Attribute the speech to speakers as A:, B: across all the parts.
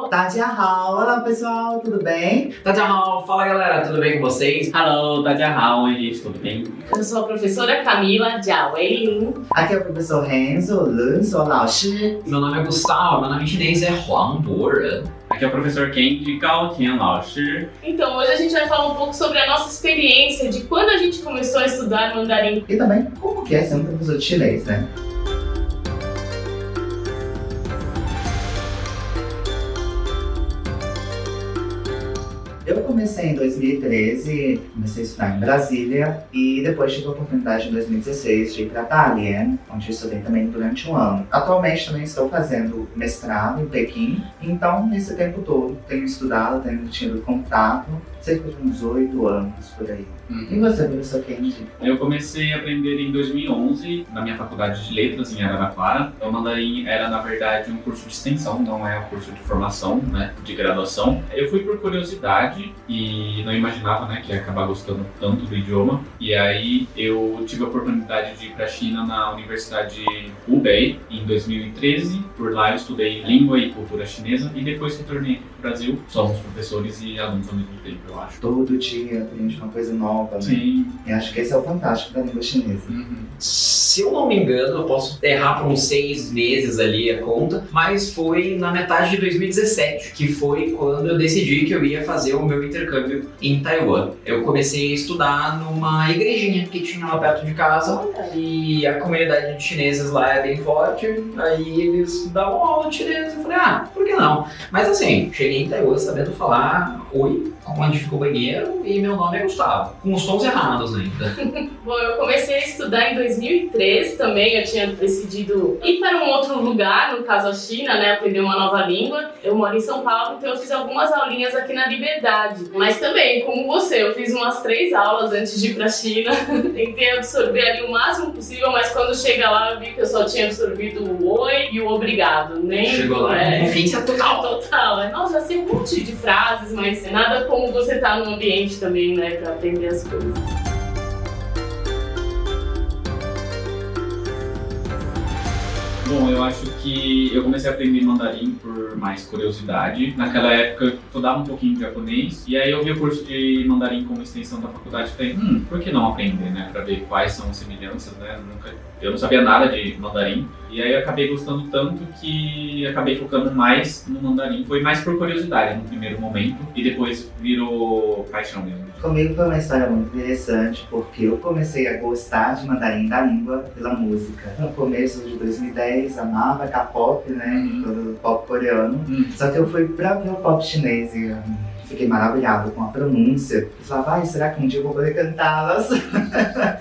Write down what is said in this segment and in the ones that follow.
A: 大家好, olá pessoal, tudo bem?
B: 大家好, fala galera, tudo bem com vocês?
C: Hello, 大家好, oi gente, tudo bem?
D: Eu sou a professora Camila Jiawei.
A: Aqui é o professor Renzo Lin, sou 老师.
B: Meu nome é Gustavo, meu nome em chinês é Huang Boren.
C: Aqui é o professor Ken de Gao Tian Lao Shi.
D: Então, hoje a gente vai falar um pouco sobre a nossa experiência de quando a gente começou a estudar mandarim.
A: E também como que é ser um professor de chinês, né? Eu comecei em 2013, comecei a estudar em Brasília e depois tive a oportunidade em 2016 de ir para Dalian, onde eu estudei também durante um ano. Atualmente também estou fazendo mestrado em Pequim, então nesse tempo todo tenho estudado, tenho tido contato, cerca de uns 8 anos por aí. E você, professor Kendi?
C: Eu comecei a aprender em 2011 na minha faculdade de letras em Araraquara. O mandarim era, na verdade, um curso de extensão, não é um curso de formação, né, de graduação. Eu fui por curiosidade e não imaginava, né, que ia acabar gostando tanto do idioma. E aí eu tive a oportunidade de ir para a China na Universidade Hubei em 2013. Por lá eu estudei língua e cultura chinesa e depois retornei aqui para o Brasil. Somos professores e alunos ao mesmo tempo, eu acho.
A: Todo dia aprende uma coisa nova. Né?
C: Sim.
A: E acho que esse é o fantástico da língua chinesa.
B: Se eu não me engano, eu posso errar por uns 6 meses ali a conta, mas foi na metade de 2017, que foi quando eu decidi que eu ia fazer o meu intercâmbio em Taiwan. Eu comecei a estudar numa igrejinha que tinha lá perto de casa e a comunidade de chineses lá é bem forte, aí eles davam aula de chinês. Eu falei, por que não? Mas assim, cheguei em Taiwan sabendo falar oi, onde fica o banheiro e meu nome é Gustavo, com os tons errados ainda.
D: Bom, eu comecei a estudar em 2013 também, eu tinha decidido ir para um outro lugar, no caso a China, né, aprender uma nova língua. Eu moro em São Paulo, então eu fiz algumas aulinhas aqui na Liberdade. Mas também, como você, eu fiz umas 3 aulas antes de ir para a China. Tentei absorver ali o máximo possível, mas quando chega lá eu vi que eu só tinha absorvido o oi e o obrigado. Nem
B: chegou lá, enfim, total.
D: Total. Nossa, já sei um monte de frases, mas nada como você estar num ambiente também, né, para aprender as coisas.
C: Bom, eu acho que eu comecei a aprender mandarim por mais curiosidade. Naquela época eu estudava um pouquinho de japonês e aí eu vi o curso de mandarim como extensão da faculdade e falei, por que não aprender, né? Pra ver quais são as semelhanças, né? Eu não sabia nada de mandarim e aí eu acabei gostando tanto que acabei focando mais no mandarim. Foi mais por curiosidade no primeiro momento e depois virou paixão mesmo.
A: Comigo foi uma história muito interessante, porque eu comecei a gostar de mandarim da língua pela música. No começo de 2010, amava K-pop, né? Todo pop coreano. Só que eu fui pra ver o pop chinês e fiquei maravilhado com a pronúncia. Eu falava, será que um dia eu vou poder cantá-las?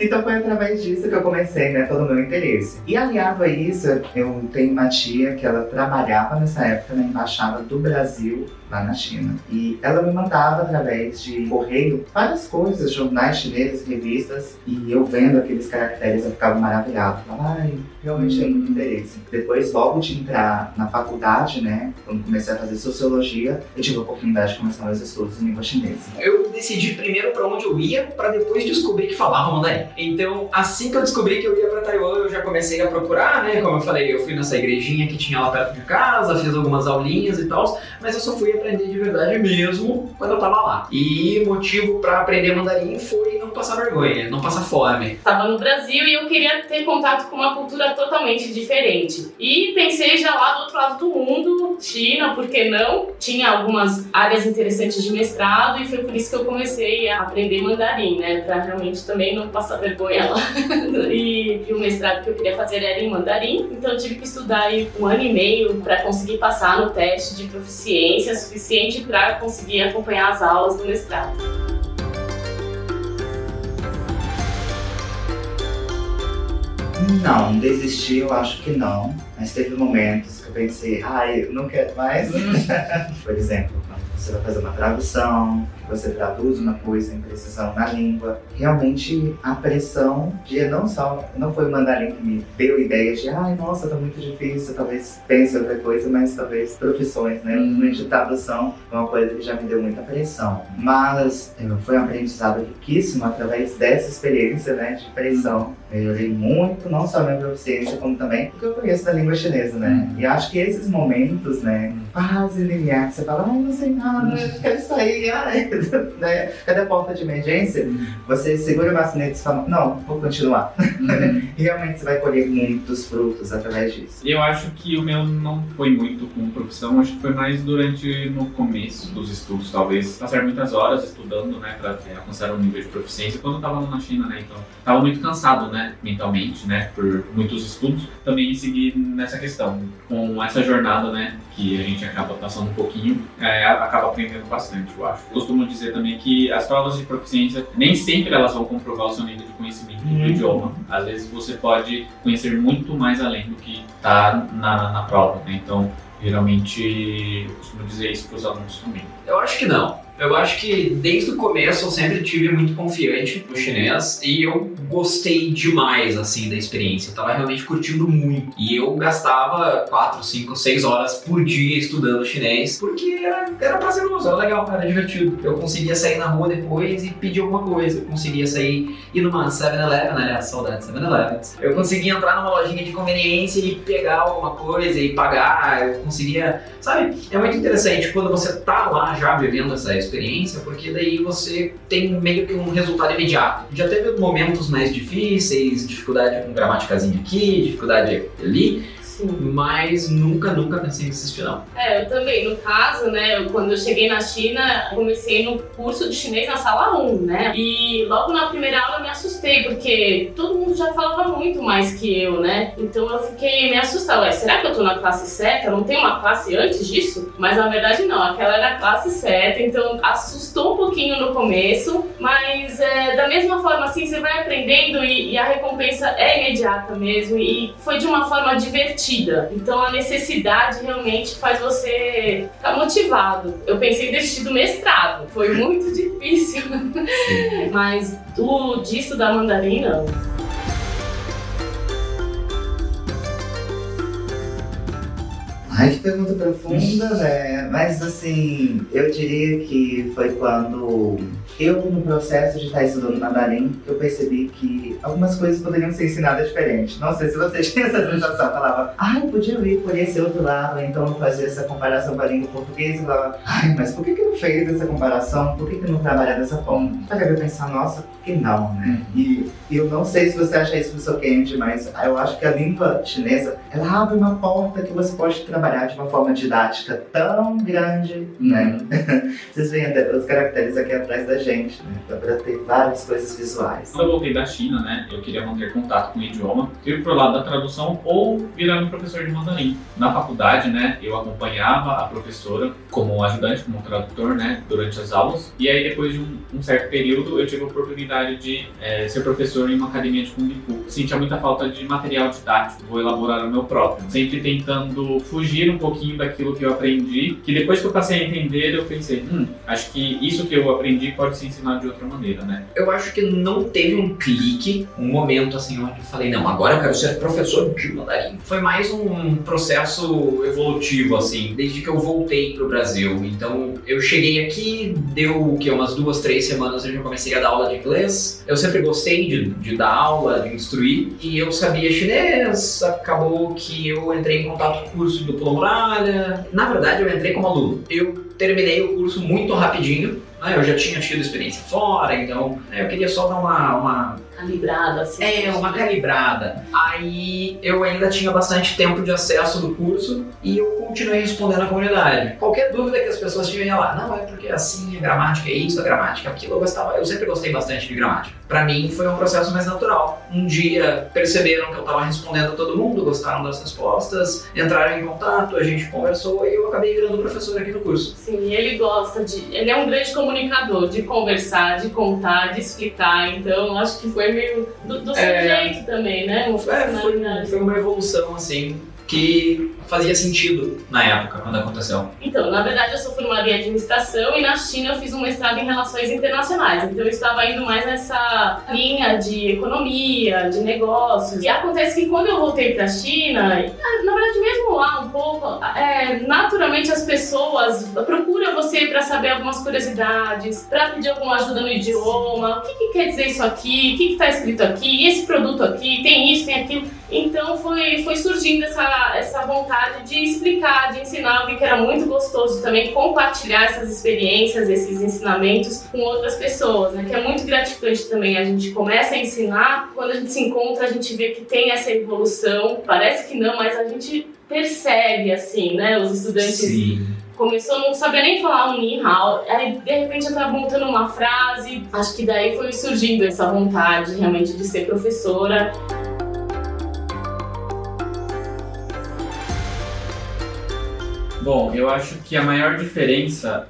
A: Então foi através disso que eu comecei, né, todo o meu interesse. E aliado a isso, eu tenho uma tia que ela trabalhava nessa época na Embaixada do Brasil, lá na China. E ela me mandava através de correio várias coisas, jornais chineses, revistas, e eu vendo aqueles caracteres eu ficava maravilhado. Falava, realmente tem muito interesse. Depois, logo de entrar na faculdade, né, quando comecei a fazer sociologia, eu tive a oportunidade de começar meus estudos em língua chinesa.
B: Eu decidi primeiro para onde eu ia, para depois descobrir que falava mandarim. Então, assim que eu descobri que eu ia para Taiwan, eu já comecei a procurar, né? Como eu falei, eu fui nessa igrejinha que tinha lá perto de casa, fiz algumas aulinhas e tal, mas eu só fui aprender de verdade mesmo quando eu tava lá. E o motivo para aprender mandarim foi não passar vergonha, não passar fome.
D: Estava no Brasil e eu queria ter contato com uma cultura totalmente diferente. E pensei já lá do outro lado do mundo, China, por que não? Tinha algumas áreas interessantes de mestrado e foi por isso que eu comecei a aprender mandarim, né? Pra realmente também não passar vergonha lá. E o mestrado que eu queria fazer era em mandarim, então eu tive que estudar aí 1 ano e meio para conseguir passar no teste de proficiência suficiente para conseguir acompanhar as aulas do mestrado.
A: Não, desistir eu acho que não, mas teve momentos que eu pensei, eu não quero mais. Por exemplo, quando você vai fazer uma tradução, você traduz uma coisa em precisão na língua, realmente a pressão de não foi o mandarim que me deu ideias de nossa, tá muito difícil, talvez pense outra coisa, mas talvez profissões, né? De tradução é uma coisa que já me deu muita pressão. Mas foi um aprendizado riquíssimo através dessa experiência, né, de pressão. Melhorei muito, não só a minha proficiência, como também porque eu conheço da língua chinesa, né? E acho que esses momentos, né, quase limiar, você fala, ai, não sei nada, eu quero sair, ai, né? Cadê a porta de emergência? Você segura o maçanete e fala, não, vou continuar. E realmente você vai colher muitos frutos através disso.
C: Eu acho que o meu não foi muito com profissão, acho que foi mais no começo dos estudos, talvez. Passar muitas horas estudando, né, para alcançar um nível de proficiência. Quando eu estava na China, né, então estava muito cansado, né, mentalmente, né, por muitos estudos. Também segui nessa questão, com essa jornada, né, que a gente acaba passando um pouquinho, acaba aprendendo bastante, eu acho. Costumo dizer também que as provas de proficiência, nem sempre elas vão comprovar o seu nível de conhecimento do idioma. Às vezes você pode conhecer muito mais além do que está na prova, né, então geralmente eu costumo dizer isso para os alunos também.
B: Eu acho que não. Eu acho que desde o começo eu sempre tive muito confiante no chinês e eu gostei demais, assim, da experiência. Eu tava realmente curtindo muito. E eu gastava 4, 5, 6 horas por dia estudando chinês porque era prazeroso, era legal, era divertido. Eu conseguia sair na rua depois e pedir alguma coisa. Eu conseguia sair, ir numa 7-Eleven, aliás, saudade de 7-Eleven. Eu conseguia entrar numa lojinha de conveniência e pegar alguma coisa e pagar. Eu conseguia, sabe? É muito interessante quando você tá lá já vivendo essa experiência, porque daí você tem meio que um resultado imediato. Já teve momentos mais difíceis, dificuldade com gramaticazinha aqui, dificuldade ali, mas nunca pensei em desistir, não.
D: Eu também. No caso, né, quando eu cheguei na China, comecei no curso de chinês na sala 1, né? E logo na primeira aula eu me assustei, porque todo mundo já falava muito mais que eu, né? Então eu fiquei me assustada. Será que eu tô na classe certa? Não tem uma classe antes disso? Mas na verdade não, aquela era a classe certa, então assustou um pouquinho no começo, mas da mesma forma assim, você vai aprendendo e a recompensa é imediata mesmo, e foi de uma forma divertida. Então a necessidade realmente faz você ficar motivado. Eu pensei em desistir do mestrado, foi muito difícil, mas disso da mandarim não.
A: Ai, que pergunta profunda, né? Mas assim, eu diria que foi quando eu, no processo de estar estudando mandarim, eu percebi que algumas coisas poderiam ser ensinadas diferente. Não sei se você tinha essa sensação, falava, eu podia ir por esse outro lado, então fazer essa comparação com a língua portuguesa, e falava, mas por que não fez essa comparação? Por que não trabalha dessa forma? Aí eu pensar, nossa, por que não, né? E eu não sei se você acha isso no seu Candy, mas eu acho que a língua chinesa, ela abre uma porta que você pode trabalhar de uma forma didática tão grande, né? Vocês veem os caracteres aqui atrás da gente, né? Dá pra ter várias coisas visuais.
C: Quando eu voltei da China, né, eu queria manter contato com o idioma, ir pro lado da tradução ou virar um professor de mandarim. Na faculdade, né, eu acompanhava a professora como ajudante, como tradutor, né, durante as aulas. E aí, depois de um certo período, eu tive a oportunidade de ser professor em uma academia de Kung Fu. Eu sentia muita falta de material didático, vou elaborar o meu próprio. Sempre tentando fugir um pouquinho daquilo que eu aprendi, que depois que eu passei a entender, eu pensei, acho que isso que eu aprendi pode ser ensinado de outra maneira, né?
B: Eu acho que não teve um clique, um momento assim, onde eu falei, não, agora eu quero ser professor de mandarim. Foi mais um processo evolutivo, assim, desde que eu voltei pro Brasil. Então, eu cheguei aqui, deu umas 2, 3 semanas eu já comecei a dar aula de inglês. Eu sempre gostei de dar aula, de instruir, e eu sabia chinês, acabou que eu entrei em contato com o curso do Pula Muralha. Na verdade, eu entrei como aluno. Eu terminei o curso muito rapidinho, né? Eu já tinha tido experiência fora, então eu queria só dar uma
D: calibrada, assim.
B: Uma calibrada. Aí eu ainda tinha bastante tempo de acesso do curso e eu continuei respondendo à comunidade. Qualquer dúvida que as pessoas tiverem lá, não, é porque assim, a gramática é isso, a gramática é aquilo, eu sempre gostei bastante de gramática. Pra mim foi um processo mais natural. Um dia perceberam que eu estava respondendo a todo mundo, gostaram das respostas, entraram em contato, a gente conversou e eu acabei virando professor aqui no curso.
D: Sim, ele ele é um grande comunicador, de conversar, de contar, de explicar, então acho que foi meio do seu jeito também, né?
B: Foi uma evolução, assim, que fazia sentido na época, quando aconteceu.
D: Então, na verdade, eu sou formada em administração e na China eu fiz um mestrado em relações internacionais. Então, eu estava indo mais nessa linha de economia, de negócios. E acontece que quando eu voltei para a China, na verdade, mesmo lá um pouco, naturalmente as pessoas procuram você para saber algumas curiosidades, para pedir alguma ajuda no idioma, o que quer dizer isso aqui, o que está escrito aqui, esse produto aqui, tem isso, tem aquilo. Então foi surgindo essa vontade de explicar, de ensinar, que era muito gostoso também compartilhar essas experiências, esses ensinamentos com outras pessoas, né? Que é muito gratificante também. A gente começa a ensinar, quando a gente se encontra, a gente vê que tem essa evolução. Parece que não, mas a gente percebe, assim, né? Os estudantes...
B: Sim.
D: Começou, não sabia nem falar um ni hao, aí de repente eu tava montando uma frase. Acho que daí foi surgindo essa vontade realmente de ser professora.
C: Bom, eu acho que a maior diferença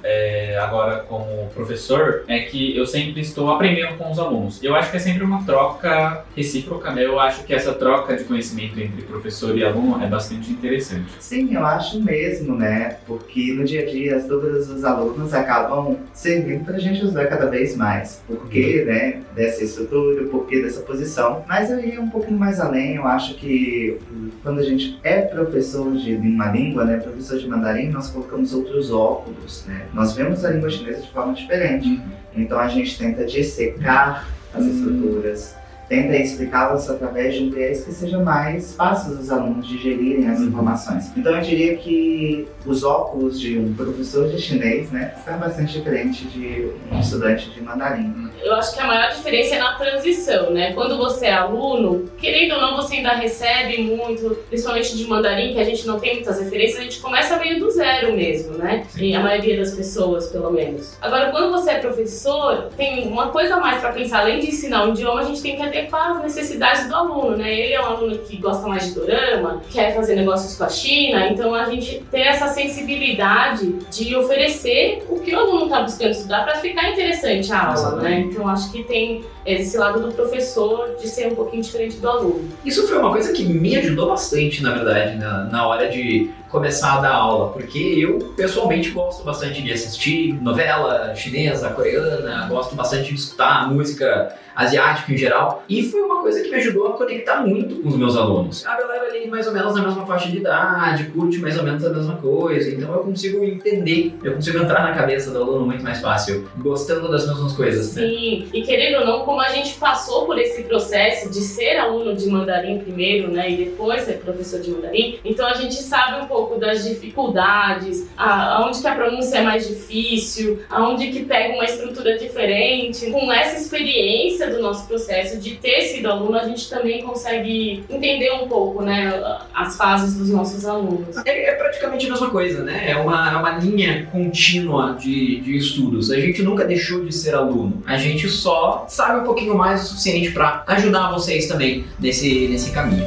C: agora como professor é que eu sempre estou aprendendo com os alunos. Eu acho que é sempre uma troca recíproca, né? Eu acho que essa troca de conhecimento entre professor e aluno é bastante interessante.
A: Sim, eu acho mesmo, né? Porque no dia a dia as dúvidas dos alunos acabam servindo para a gente usar cada vez mais. Por que, né, dessa estrutura, por que dessa posição. Mas eu ia um pouquinho mais além. Eu acho que quando a gente é professor de uma língua, né, professor de mandarim, nós colocamos outros óculos, né? Nós vemos a língua chinesa de forma diferente. Então a gente tenta dissecar as estruturas, tenta explicá-las através de um viés que seja mais fácil dos alunos digerirem as informações. Então eu diria que os óculos de um professor de chinês, né, são bastante diferentes de um estudante de mandarim.
D: Eu acho que a maior diferença é na transição, né? Quando você é aluno, querendo ou não, você ainda recebe muito, principalmente de mandarim, que a gente não tem muitas referências, a gente começa meio do zero mesmo, né? E a maioria das pessoas, pelo menos. Agora, quando você é professor, tem uma coisa a mais para pensar. Além de ensinar um idioma, a gente tem que adequar as necessidades do aluno, né? Ele é um aluno que gosta mais de dorama, quer fazer negócios com a China, então a gente tem essa sensibilidade de oferecer o que o aluno está buscando estudar para ficar interessante a aula, né? Então acho que tem esse lado do professor de ser um pouquinho diferente do aluno.
B: Isso foi uma coisa que me ajudou bastante, na verdade, na hora de começar a dar aula, porque eu pessoalmente gosto bastante de assistir novela chinesa, coreana, gosto bastante de escutar música asiática em geral, e foi uma coisa que me ajudou a conectar muito com os meus alunos. A galera ali mais ou menos na mesma faixa de idade, curte mais ou menos a mesma coisa, então eu consigo entender, eu consigo entrar na cabeça do aluno muito mais fácil, gostando das mesmas coisas, né?
D: Sim, e querendo ou não, como a gente passou por esse processo de ser aluno de mandarim primeiro, né, e depois ser professor de mandarim, então a gente sabe um pouco das dificuldades, aonde que a pronúncia é mais difícil, aonde que pega uma estrutura diferente. Com essa experiência do nosso processo de ter sido aluno, a gente também consegue entender um pouco, né, as fases dos nossos alunos.
B: É praticamente a mesma coisa, né? É uma linha contínua de estudos. A gente nunca deixou de ser aluno. A gente só sabe um pouquinho mais o suficiente para ajudar vocês também nesse caminho.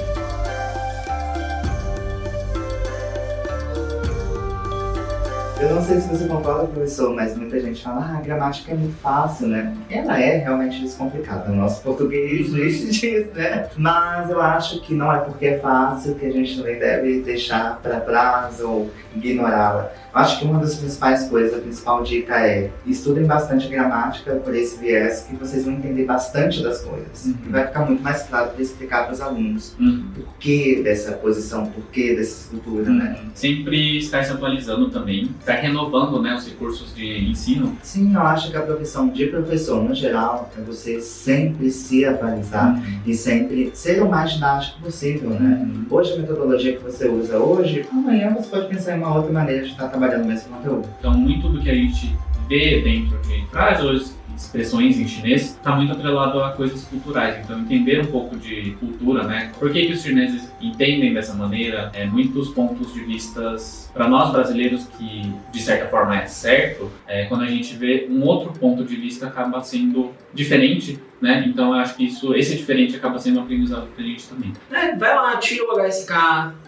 A: Eu não sei se você concorda, professor, mas muita gente fala, a gramática é muito fácil, né? Ela é realmente descomplicada. O nosso português existe disso, né? Mas eu acho que não é porque é fácil que a gente também deve deixar para trás ou ignorá-la. Eu acho que uma das principais coisas, a principal dica é estudem bastante gramática por esse viés que vocês vão entender bastante das coisas. E vai ficar muito mais claro para explicar para os alunos por que dessa posição, por que dessa estrutura, né?
C: Sempre estar se atualizando também, estar renovando, né, os recursos de ensino.
A: Sim, eu acho que a profissão de professor, no geral, é você sempre se atualizar e sempre ser o mais didático possível, né? Hoje a metodologia que você usa hoje, amanhã você pode pensar em uma outra maneira de estar trabalhando o mesmo conteúdo.
C: Então, muito do que a gente vê dentro de frases ou expressões em chinês está muito atrelado a coisas culturais. Então, entender um pouco de cultura, né? Por que os chineses entendem dessa maneira? Muitos pontos de vistas para nós brasileiros que, de certa forma, é certo, quando a gente vê um outro ponto de vista acaba sendo diferente, né? Então eu acho que esse diferente acaba sendo um aprendizado pra gente também.
B: Vai lá, tira o HSK,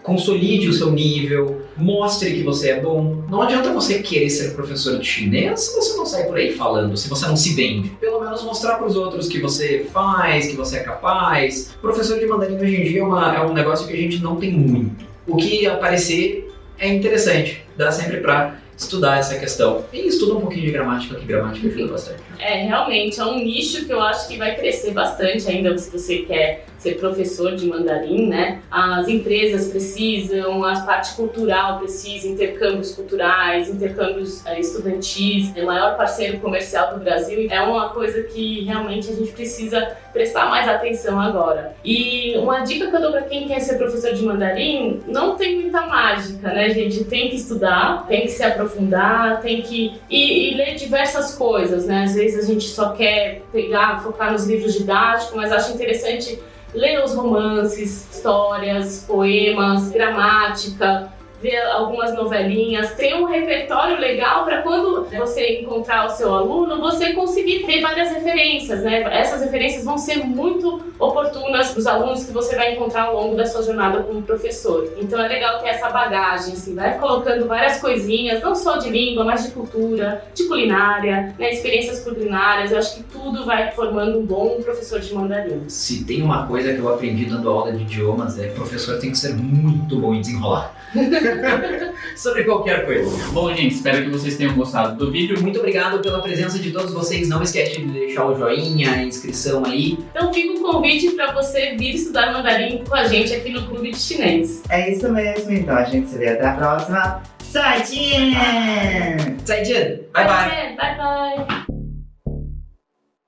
B: consolide o seu nível, mostre que você é bom. Não adianta você querer ser professor de chinês se você não sai por aí falando, se você não se vende. Pelo menos mostrar para os outros que você faz, que você é capaz. Professor de mandarim hoje em dia é um negócio que a gente não tem muito. O que aparecer é interessante, dá sempre pra estudar essa questão. E estuda um pouquinho de gramática, que gramática ajuda bastante.
D: Realmente, é um nicho que eu acho que vai crescer bastante ainda se você quer ser professor de mandarim, né? As empresas precisam, a parte cultural precisa, intercâmbios culturais, intercâmbios estudantis. O maior parceiro comercial do Brasil é uma coisa que realmente a gente precisa prestar mais atenção agora. E uma dica que eu dou para quem quer ser professor de mandarim, não tem muita mágica, né, gente? Tem que estudar, tem que se aprofundar, tem que e ler diversas coisas, né? Às vezes a gente só quer focar nos livros didáticos, mas acho interessante ler os romances, histórias, poemas, gramática, ver algumas novelinhas, ter um repertório legal para quando você encontrar o seu aluno, você conseguir ter várias referências, né? Essas referências vão ser muito oportunas para os alunos que você vai encontrar ao longo da sua jornada como professor. Então é legal ter essa bagagem, assim, vai colocando várias coisinhas, não só de língua, mas de cultura, de culinária, né? Experiências culinárias. Eu acho que tudo vai formando um bom professor de mandarim.
B: Se tem uma coisa que eu aprendi dando aula de idiomas, professor tem que ser muito bom em desenrolar. Sobre qualquer coisa.
C: Bom, gente, espero que vocês tenham gostado do vídeo.
B: Muito obrigado pela presença de todos vocês. Não esquece de deixar o joinha, a inscrição aí.
D: Então fica um convite para você vir estudar mandarim com a gente aqui no Clube de Chinês.
A: É isso mesmo, então a gente se vê até a próxima. 再见！
B: 再见，拜拜。
D: Bye bye.